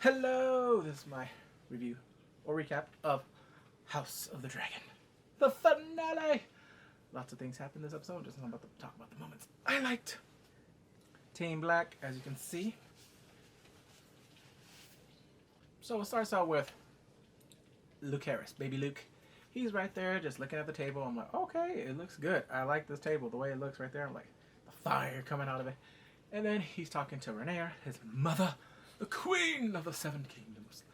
Hello! This is my review or recap of House of the Dragon. The finale! Lots of things happened this episode, just I'm about to talk about the moments I liked. Team Black, as you can see. So it starts out with Luke Harris, baby Luke. He's right there just looking at the table. I'm like, okay, it looks good. I like this table, the way it looks right there. I'm like, the fire coming out of it. And then he's talking to Rhaenyra, his mother, the queen of the Seven Kingdoms.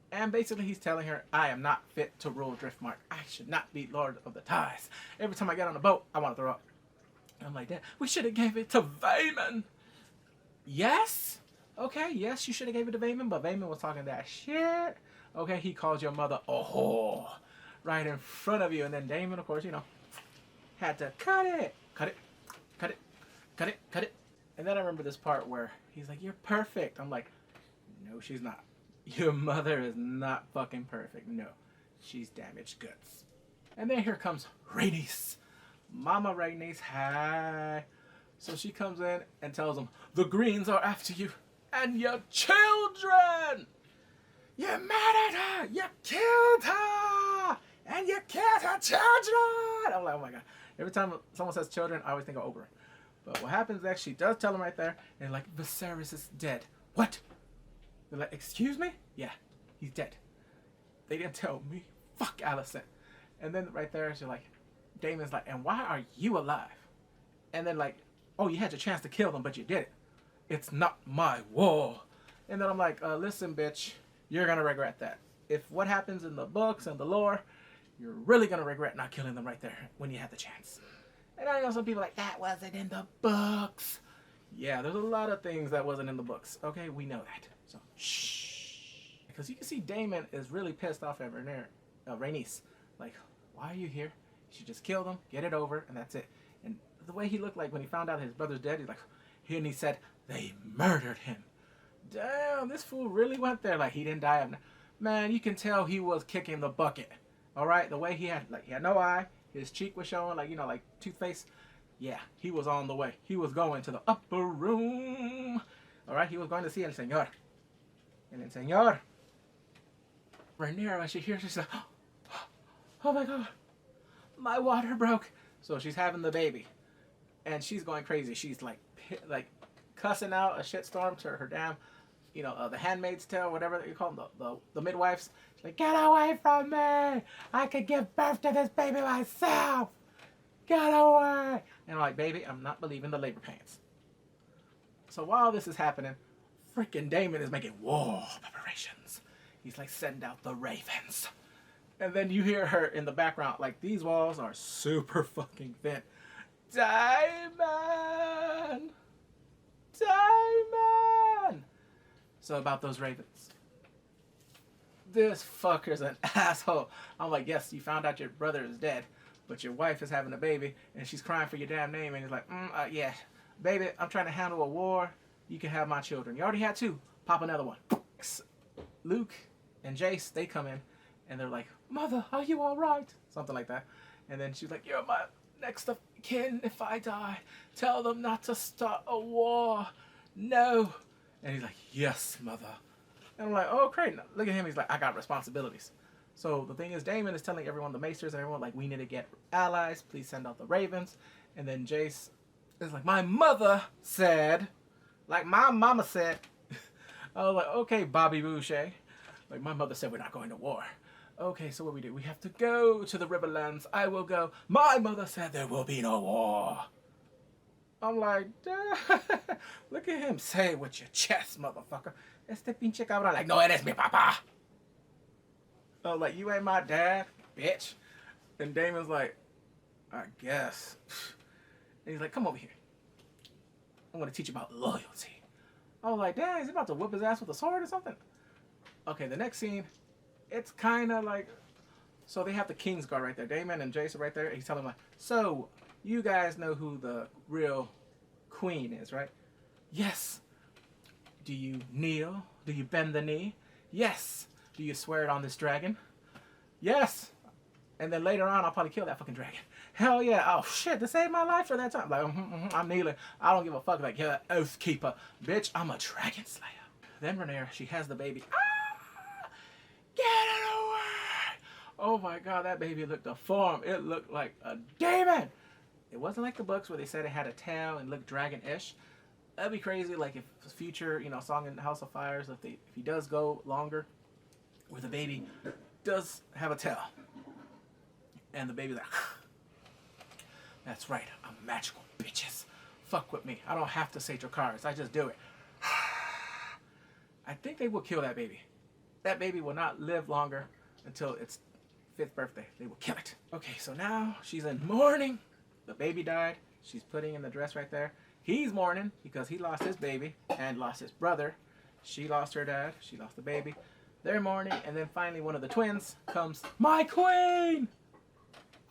And basically he's telling her, I am not fit to rule Driftmark. I should not be Lord of the Tides. Every time I get on a boat, I want to throw up. I'm like, Dad, we should have gave it to Daemon. Yes? Okay, yes, you should have gave it to Daemon, but Daemon was talking that shit. Okay, he called your mother a whore right in front of you. And then Daemon, of course, you know, had to cut it. Cut it. Cut it. Cut it. Cut it. And then I remember this part where he's like, you're perfect. I'm like, no, she's not. Your mother is not fucking perfect. No, she's damaged goods. And then here comes Rhaenys. Mama Rhaenys, hi. So she comes in and tells them, the Greens are after you and your children. You're mad at her. You killed her. And you killed her children. I'm like, oh my God. Every time someone says children, I always think of Oprah. But what happens is that she does tell him right there, and like, Viserys is dead. What? They're like, excuse me? Yeah, he's dead. They didn't tell me. Fuck Alicent. And then right there, she's like, Daemon's like, and why are you alive? And then like, oh, you had your chance to kill them, but you didn't. It's not my war. And then I'm like, listen, bitch, you're gonna regret that. If what happens in the books and the lore, you're really gonna regret not killing them right there when you had the chance. And I know some people are like, that wasn't in the books. Yeah, there's a lot of things that wasn't in the books. Okay, we know that. So, shh. Because you can see Daemon is really pissed off at Rhaenys. Like, why are you here? You should just kill them, get it over, and that's it. And the way he looked like when he found out his brother's dead, he's like, and he said, they murdered him. Damn, this fool really went there. Like, he didn't die of... Man, you can tell he was kicking the bucket. All right? The way he had no eye. His cheek was showing, like, you know, like toothpaste. Yeah, he was on the way. He was going to the upper room. All right, he was going to see El Señor. And then, Señor. Rhaenyra, when she hears, she's like, oh my God, my water broke. So she's having the baby. And she's going crazy. She's like cussing out a shitstorm to her damn, you know, the handmaid's tale, whatever you call them, the midwives. She's like, get away from me! I could give birth to this baby myself! Get away! And I'm like, baby, I'm not believing the labor pains. So while this is happening, freaking Daemon is making war preparations. He's like, send out the ravens. And then you hear her in the background, like, these walls are super fucking thin. Daemon! Daemon! So about those ravens. This fucker's an asshole. I'm like, yes, you found out your brother is dead, but your wife is having a baby, and she's crying for your damn name, and he's like, yeah, baby, I'm trying to handle a war. You can have my children. You already had two. Pop another one. Luke and Jace, they come in, and they're like, Mother, are you all right? Something like that. And then she's like, you're my next of kin if I die. Tell them not to start a war. No. And he's like, yes, Mother. And I'm like, oh, great. Look at him. He's like, I got responsibilities. So the thing is, Daemon is telling everyone, the maesters and everyone, like, we need to get allies. Please send out the ravens. And then Jace is like, my mother said, like my mama said. I was like, okay, Bobby Boucher. Like, my mother said we're not going to war. Okay, so what we do? We have to go to the Riverlands. I will go. My mother said there will be no war. I'm like, look at him. Say it with your chest, motherfucker. Este pinche cabrón. Like, no eres mi papá. I was like, you ain't my dad, bitch. And Damon's like, I guess. And he's like, come over here. I'm going to teach you about loyalty. I was like, damn, is he about to whip his ass with a sword or something? Okay, the next scene, it's kind of like, so they have the Kingsguard right there. Daemon and Jace are right there. He's telling them, like, so you guys know who the real queen is, right? Yes. Do you kneel? Do you bend the knee? Yes. Do you swear it on this dragon? Yes. And then later on, I'll probably kill that fucking dragon. Hell yeah. Oh shit, to save my life for that time. Like, I'm kneeling. I don't give a fuck. Like, yeah, oath keeper. Bitch, I'm a dragon slayer. Then Rhaenyra, she has the baby. Ah! Get it away! Oh my god, that baby looked deformed. It looked like a demon. It wasn't like the books where they said it had a tail and looked dragon-ish. That'd be crazy, like if future, Song in the House of Fires, if he does go longer, where the baby does have a tail. And the baby's like, that's right, I'm magical, bitches. Fuck with me. I don't have to say Dracarys. I just do it. I think they will kill that baby. That baby will not live longer until its 5th birthday. They will kill it. Okay, so now she's in mourning. The baby died. She's putting in the dress right there. He's mourning because he lost his baby and lost his brother. She lost her dad. She lost the baby. They're mourning, and then finally one of the twins comes. My queen!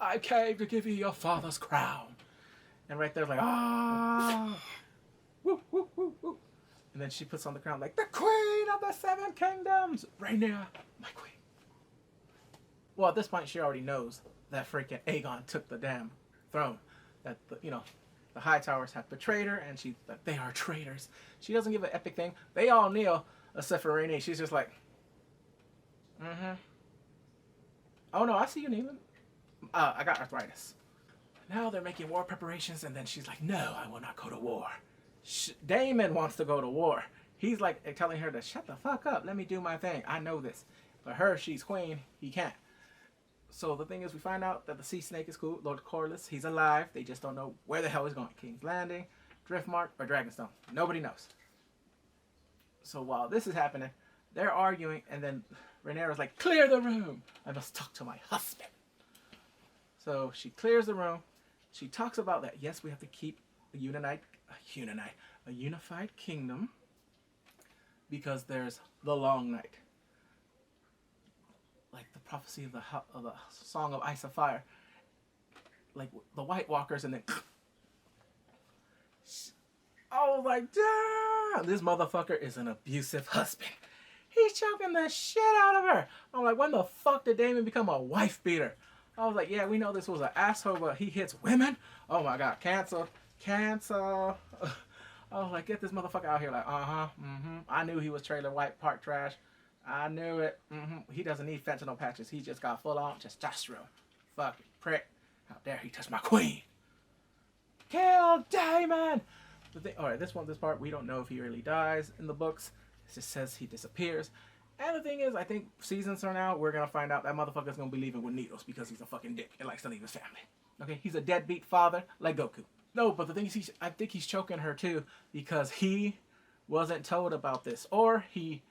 I came to give you your father's crown. And right there, like, ah! Woo, woo, woo, woo. And then she puts on the crown like, the queen of the 7 kingdoms! Rhaenyra, my queen. Well, at this point, she already knows that freaking Aegon took the damn throne. That, the High Towers have betrayed her, and that they are traitors. She doesn't give an epic thing. They all kneel, except for Rhaenyra. She's just like, oh no, I see you kneeling. I got arthritis. Now they're making war preparations, and then she's like, no, I will not go to war. Daemon wants to go to war. He's like telling her to shut the fuck up. Let me do my thing. I know this. But her, she's queen. He can't. So the thing is, we find out that the Sea Snake is cool. Lord Corlys, he's alive. They just don't know where the hell he's going. King's Landing, Driftmark, or Dragonstone. Nobody knows. So while this is happening, they're arguing, and then Rhaenyra's like, clear the room. I must talk to my husband. So she clears the room. She talks about that, yes, we have to keep a unified kingdom because there's the long night. Like the prophecy of the Song of Ice and Fire. Like the White Walkers, and then I was like, damn, this motherfucker is an abusive husband. He's choking the shit out of her. I'm like, when the fuck did Daemon become a wife beater? I was like, yeah, we know this was an asshole, but he hits women? Oh my god, cancel. Cancel. I was like, get this motherfucker out here. Like, I knew he was trailer white park trash. I knew it. He doesn't need fentanyl patches. He just got full on testosterone. Fucking prick. How dare he touch my queen? Kill Daemon! Alright, this part, we don't know if he really dies in the books. It just says he disappears. And the thing is, I think seasons from now, we're going to find out that motherfucker's going to be leaving with needles because he's a fucking dick and likes to leave his family. Okay? He's a deadbeat father like Goku. No, but the thing is, I think he's choking her too because he wasn't told about this. Or he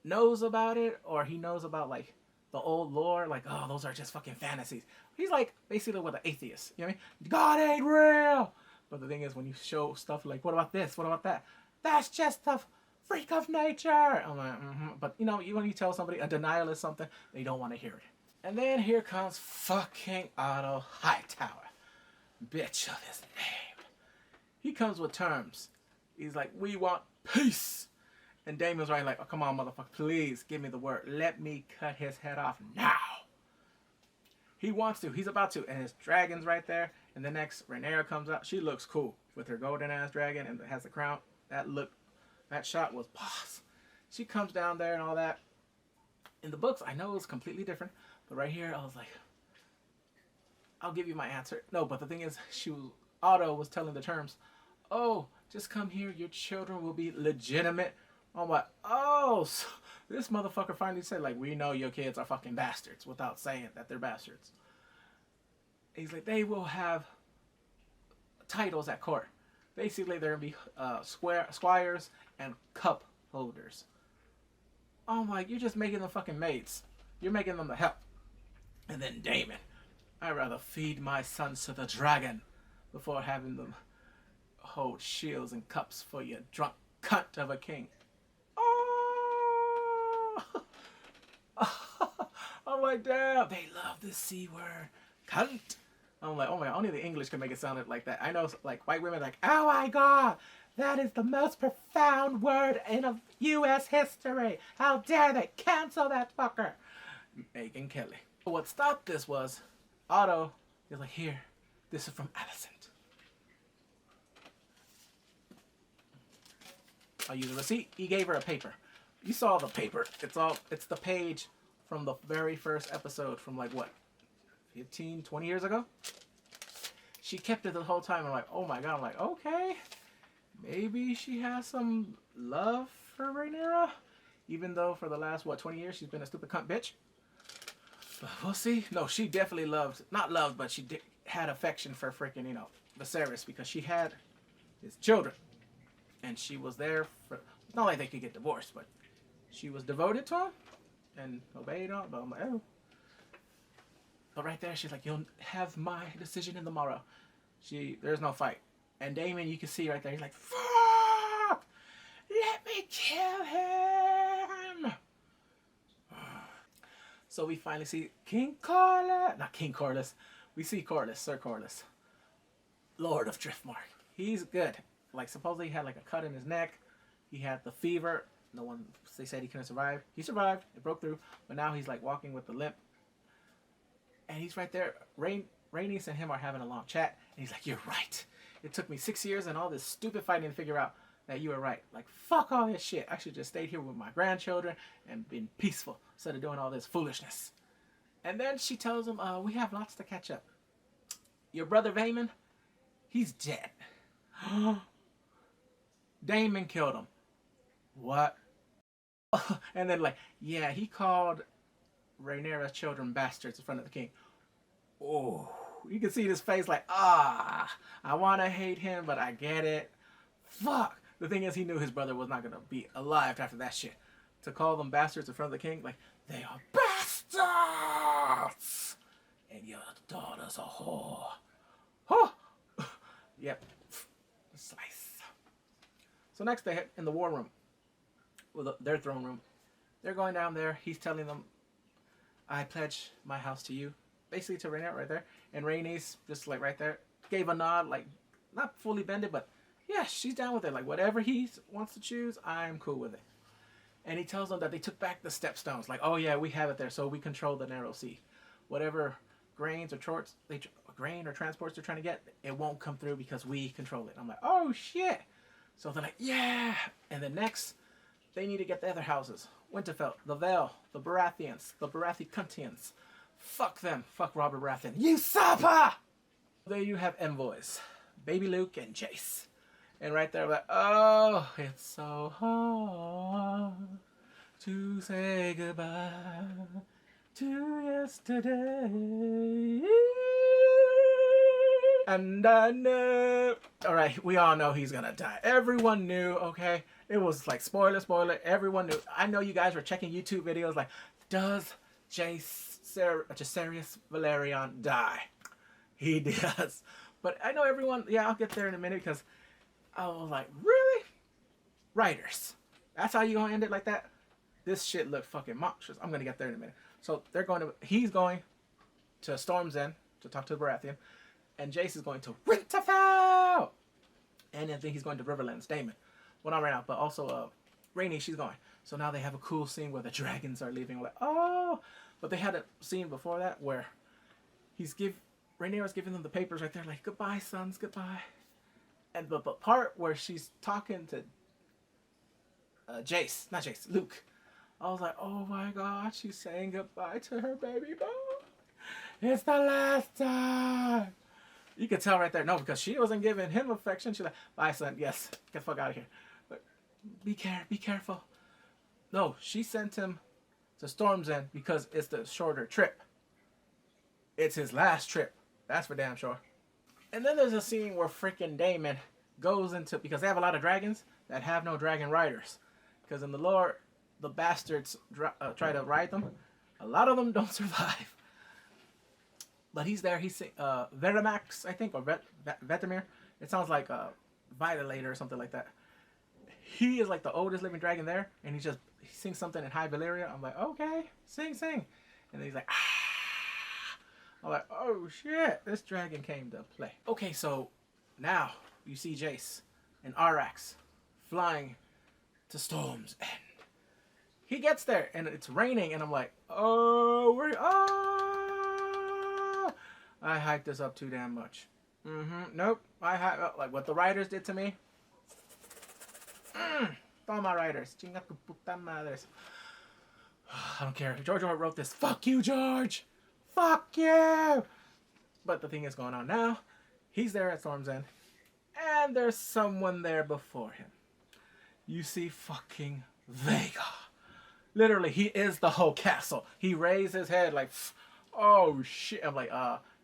knows about it, or he knows about, like, the old lore. Like, oh, those are just fucking fantasies. He's like, basically with an atheist. You know what I mean? God ain't real! But the thing is, when you show stuff like, what about this? What about that? That's just the freak of nature. I'm like, But, when you tell somebody a denial is something, they don't want to hear it. And then here comes fucking Otto Hightower. Bitch of his name. He comes with terms. He's like, we want peace. And Daemon's right like, oh, come on, motherfucker, please give me the word. Let me cut his head off now. He wants to. He's about to. And his dragon's right there. And the next, Rhaenyra comes out. She looks cool with her golden-ass dragon and has the crown. That shot was boss. She comes down there and all that. In the books, I know it's completely different. But right here, I was like, I'll give you my answer. No, but the thing is, Otto was telling the terms, oh, just come here. Your children will be legitimate. I'm like, oh, so this motherfucker finally said, like, we know your kids are fucking bastards without saying that they're bastards. He's like, they will have titles at court. Basically, they're going to be squires and cup holders. I'm like, you're just making them fucking maids. You're making them the help. And then Daemon, I'd rather feed my sons to the dragon before having them hold shields and cups for your drunk cunt of a king. I'm like, damn, they love this C word. Cunt. I'm like, oh my god, only the English can make it sound like that. I know, like, white women like, oh my god, that is the most profound word in U.S. history. How dare they cancel that fucker? Megyn Kelly. What stopped this was, Otto is like, here, this is from Alicent. I'll use a receipt. He gave her a paper. You saw the paper. It's the page from the very first episode from like what, 15, 20 years ago. She kept it the whole time. I'm like, oh my god. I'm like, okay, maybe she has some love for Rhaenyra, even though for the last what 20 years she's been a stupid cunt bitch. But we'll see. No, she definitely not loved, but she had affection for freaking Viserys, because she had his children, and she was there for. Not like they could get divorced, but she was devoted to him and obeyed him. But I'm like, oh. But right there, she's like, you'll have my decision in the morrow. There's no fight. And Daemon, you can see right there, he's like, fuck! Let me kill him! So we finally see King Corlys. Not King Corlys. We see Corlys, Sir Corlys. Lord of Driftmark. He's good. Like, supposedly he had like a cut in his neck. He had the fever. They said he couldn't survive. He survived. It broke through. But now he's like walking with the limp. And he's right there. Rhaenys and him are having a long chat. And he's like, you're right. It took me 6 years and all this stupid fighting to figure out that you were right. Like, fuck all this shit. I should just stayed here with my grandchildren and been peaceful instead of doing all this foolishness. And then she tells him, we have lots to catch up. Your brother Daemon, he's dead. Daemon killed him. What? And then like, yeah, he called Rhaenyra's children bastards in front of the king. Oh, you can see his face like, I want to hate him, but I get it. Fuck. The thing is, he knew his brother was not going to be alive after that shit. To call them bastards in front of the king, like, they are bastards! And your daughter's a whore. Oh! Yep. Slice. So next they hit in the war room. Well, their throne room. They're going down there. He's telling them, I pledge my house to you. Basically to Rhaenyra right there. And Rhaenys, just like right there, gave a nod, like, not fully bended, but yeah, she's down with it. Like, whatever he wants to choose, I'm cool with it. And he tells them that they took back the stepstones. Like, oh yeah, we have it there, so we control the narrow sea. Whatever grains or grain or transports they're trying to get, it won't come through because we control it. I'm like, oh shit. So they're like, yeah. And then next, they need to get the other houses. Winterfell, the Vale, the Baratheons, the Baratheons. Fuck them. Fuck Robert Baratheon. Usurper! There you have envoys. Baby Luke and Jace. And right there, like, oh, it's so hard to say goodbye to yesterday. And I know. Alright, we all know he's gonna die. Everyone knew, okay? It was like, spoiler. Everyone knew. I know you guys were checking YouTube videos like, does Jacaerys Valerion die? He does. But I know everyone, yeah, I'll get there in a minute because I was like, really? Writers. That's how you gonna end it like that? This shit looked fucking monstrous. I'm gonna get there in a minute. So he's going to Storm's End to talk to the Baratheon. And Jace is going to Winterfell! And I think he's going to Riverlands, Daemon. Well, not right now, but also Rhaenys, she's going. So now they have a cool scene where the dragons are leaving. Like, oh! But they had a scene before that where Rhaenyra's giving them the papers right there, like, goodbye, sons, goodbye. And the part where she's talking to Luke. I was like, oh my god, she's saying goodbye to her baby boy. It's the last time. You could tell right there. No, because she wasn't giving him affection. She's like, bye, son. Yes, get the fuck out of here. But be careful. No, she sent him to Storm's End because it's the shorter trip. It's his last trip. That's for damn sure. And then there's a scene where freaking Daemon goes into, because they have a lot of dragons that have no dragon riders. Because in the lore, the bastards try to ride them. A lot of them don't survive. But he's there. He's Veramax, I think, or Vetemir. It sounds like Violator or something like that. He is like the oldest living dragon there, and he sings something in High Valyria. I'm like, okay, sing. And then he's like, ah. I'm like, oh shit, this dragon came to play. Okay, so now you see Jace and Arax flying to Storm's End. He gets there, and it's raining, and I'm like, I hyped this up too damn much. Nope. Like what the writers did to me. Toma writers. Chinga tu puta madres. I don't care. George R. wrote this. Fuck you, George. Fuck you. But the thing is going on now. He's there at Storm's End. And there's someone there before him. You see fucking Vega. Literally, he is the whole castle. He raised his head like, oh shit. I'm like,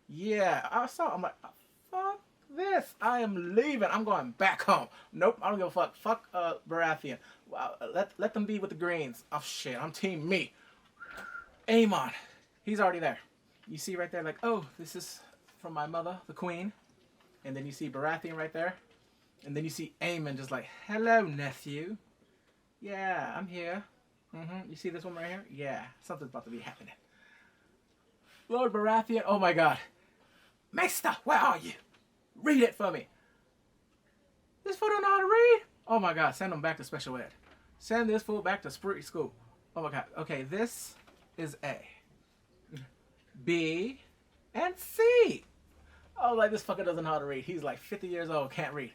yeah. I'm like, fuck this. I am leaving. I'm going back home. Nope, I don't give a fuck. Fuck Baratheon. Let them be with the Greens. Oh shit, I'm team me. Aemond. He's already there. You see right there, like, oh, this is from my mother, the queen. And then you see Baratheon right there. And then you see Aemond just like, hello, nephew. Yeah, I'm here. You see this one right here? Yeah, something's about to be happening. Lord Baratheon, oh my god. Maester, where are you? Read it for me. This fool don't know how to read? Oh my god, send him back to special ed. Send this fool back to spree school. Oh my god. Okay, this is A, B, and C. Oh, like this fucker doesn't know how to read. He's like 50 years old, can't read.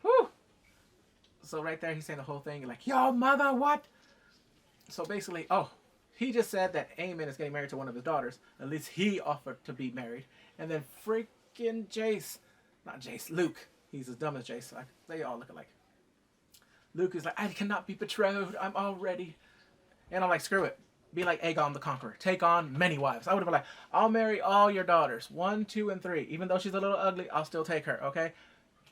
Whew. So right there, he's saying the whole thing. You're like, yo, mother, what? So basically, oh, he just said that Aemond is getting married to one of his daughters. At least he offered to be married. And then freaking Luke. He's as dumb as Jace. Like, they all look alike. Luke is like, I cannot be betrothed. I'm already. And I'm like, screw it. Be like Aegon the Conqueror. Take on many wives. I would have been like, I'll marry all your daughters. 1, 2, and 3. Even though she's a little ugly, I'll still take her, okay?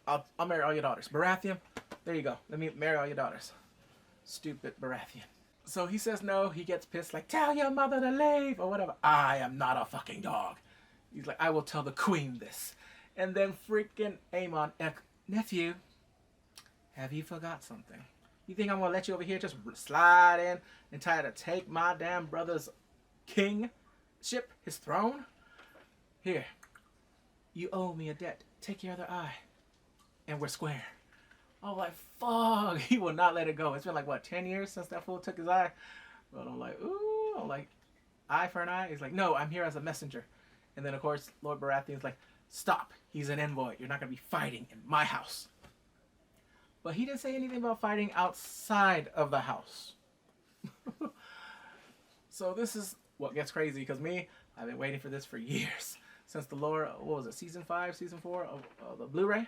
I'll marry all your daughters. Baratheon, there you go. Let me marry all your daughters. Stupid Baratheon. So he says no. He gets pissed like, tell your mother to leave or whatever. I am not a fucking dog. He's like, I will tell the queen this. And then freaking Aemond, nephew, have you forgot something? You think I'm going to let you over here just slide in and try to take my damn brother's kingship, his throne? Here, you owe me a debt. Take your other eye. And we're square. I'm like, fuck. He will not let it go. It's been like, what, 10 years since that fool took his eye? But I'm like, ooh. I'm like, eye for an eye? He's like, no, I'm here as a messenger. And then, of course, Lord Baratheon's like, stop. He's an envoy. You're not going to be fighting in my house. But he didn't say anything about fighting outside of the house. So this is what gets crazy. Because I've been waiting for this for years. Since the lore, what was it, season 5, season 4 of the Blu-ray?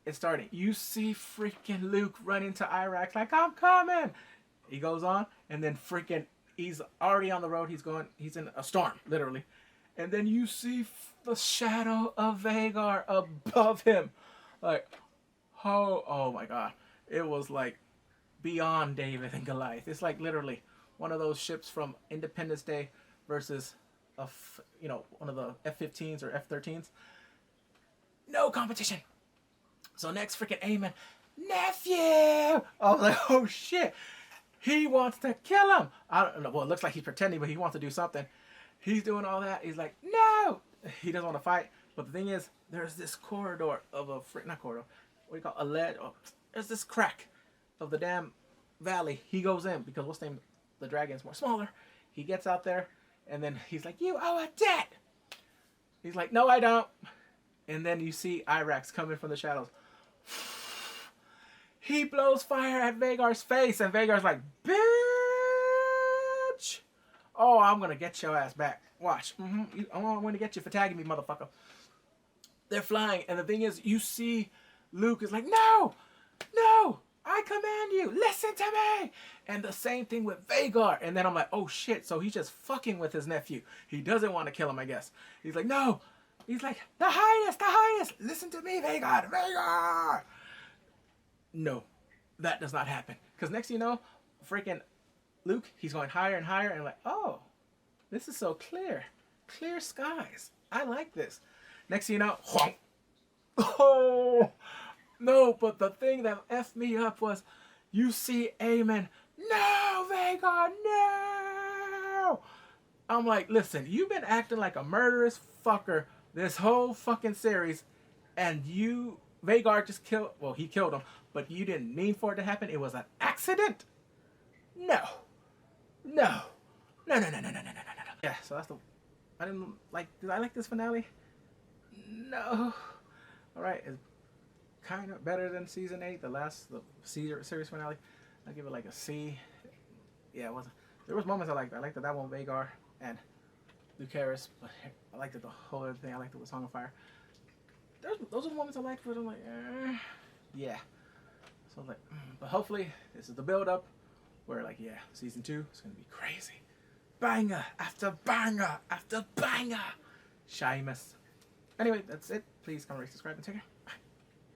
It's starting. You see freaking Luke run into Iraq like, I'm coming. He goes on. And then freaking, he's already on the road. He's in a storm, literally. And then you see the shadow of Vhagar above him. Like, oh my god. It was like beyond David and Goliath. It's like literally one of those ships from Independence Day versus one of the F-15s or F-13s. No competition. So next freaking Aemond, nephew. I was like, oh shit. He wants to kill him. I don't know. Well, it looks like he's pretending, but he wants to do something. He's doing all that. He's like, no. He doesn't want to fight. But the thing is, there's this corridor of not corridor. What do you call it? A ledge? Oh, there's this crack of the damn valley. He goes in because what's the name? The dragon's more smaller. He gets out there, and then he's like, you owe a debt. He's like, no, I don't. And then you see Irax coming from the shadows. He blows fire at Vhagar's face, and Vhagar's like, bitch. Oh, I'm going to get your ass back. Watch. I'm going to get you for tagging me, motherfucker. They're flying, and the thing is, you see Luke is like, no, I command you, listen to me. And the same thing with Vhagar. And then I'm like, oh shit, so he's just fucking with his nephew. He doesn't want to kill him, I guess. He's like, no. He's like, the highest, listen to me, Vhagar. No, that does not happen. Because next thing you know, freaking Luke, he's going higher and higher, and like, oh, this is so clear. Clear skies. I like this. Next thing you know, whomp. Oh, no, but the thing that effed me up was, you see Aemond, no, Vhagar, no. I'm like, listen, you've been acting like a murderous fucker this whole fucking series, and Vhagar just he killed him, but you didn't mean for it to happen. It was an accident. No. Yeah, so that's did I like this finale? No. All right, kind of better than season 8, the series finale. I give it like a C. Yeah, it wasn't. There was moments I liked. I liked that one with Vhagar and Lucerys, but I liked it the whole other thing. I liked it with Song of Fire. Those are the moments I liked, but I'm like, yeah. So I'm like, but hopefully this is the build up where like, yeah, season 2 is gonna be crazy, banger after banger after banger. Seamus. Anyway, that's it. Please comment, rate, subscribe, and take care.